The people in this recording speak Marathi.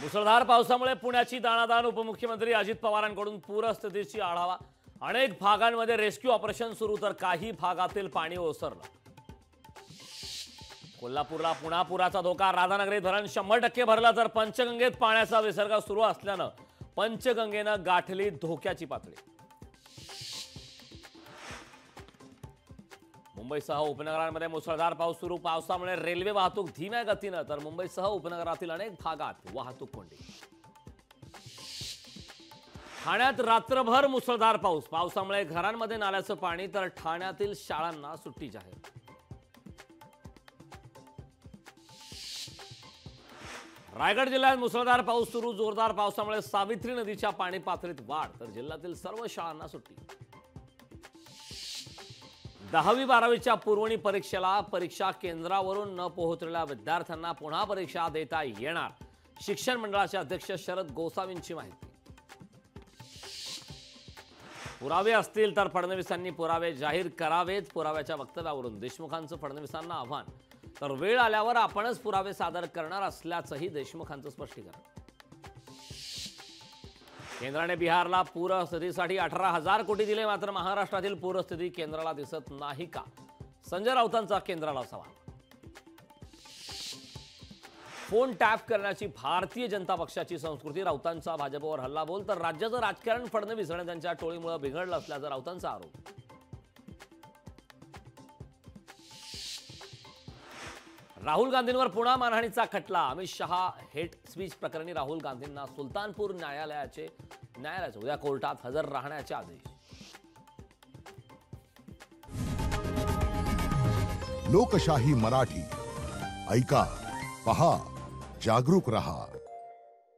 मुसळधार पावसामुळे पुण्याची दाणादाण उपमुख्यमंत्री अजित पवारांकडून पूरस्थितीची आढावा। अनेक भागांमध्ये रेस्क्यू ऑपरेशन सुरू तर काही भागातील पाणी ओसरलं। कोल्हापूरला पुन्हा पुराचा धोका। राधानगरी धरण 100% भरलं तर पंचगंगेत पाण्याचा विसर्ग सुरू असल्यानं पंचगंगेनं गाठली धोक्याची पातळी। मुंबईसह उपनगरांमध्ये मुसळधार पाऊस सुरू। पावसामुळे रेल्वे वाहतूक धीम्या गतीनं तर मुंबईसह उपनगरातील अनेक भागात वाहतूक कोंडी। ठाण्यात रात्रभर मुसळधार पाऊस। पावसामुळे घरांमध्ये नाल्याचं पाणी तर ठाण्यातील शाळांना सुट्टी जाहीर। रायगड जिल्ह्यात मुसळधार पाऊस सुरू। जोरदार पावसामुळे सावित्री नदीच्या पाणी पातळीत वाढ तर जिल्ह्यातील सर्व शाळांना सुट्टी। 10वी-12वीच्या पुरवणी परीक्षेला परीक्षा केंद्रावरून न पोहोचलेल्या विद्यार्थ्यांना पुन्हा परीक्षा देता येणार। शिक्षण मंडळाचे अध्यक्ष शरद गोसावींची माहिती। पुरावे असतील तर फडणवीसांनी पुरावे जाहीर करावेत। पुराव्याच्या वक्तव्यावरून देशमुखांचं फडणवीसांना आव्हान। तर वेळ आल्यावर आपणच पुरावे सादर करणार असल्याचंही देशमुखांचं स्पष्टीकरण। केंद्राने बिहारला पूरस्थितीसाठी 18,000 कोटी दिले, मात्र महाराष्ट्रातील पूरस्थिती केंद्राला दिसत नाही का? संजय राऊतांचा केंद्राला सवाल। फोन टॅप करण्याची भारतीय जनता पक्षाची संस्कृती। राऊतांचा भाजपवर हल्लाबोल तर राज्याचं राजकारण फडणवीस आणि त्यांच्या टोळीमुळे बिघडलं असल्याचा राऊतांचा आरोप। राहुल गांधींवर पुन्हा मानहानीचा खटला। अमित शहा हेट स्पीच प्रकरणी राहुल गांधींना सुलतानपूर न्यायालयाचे उद्या कोर्टात हजर राहण्याचे आदेश। लोकशाही मराठी ऐका, पहा, जागरूक रहा।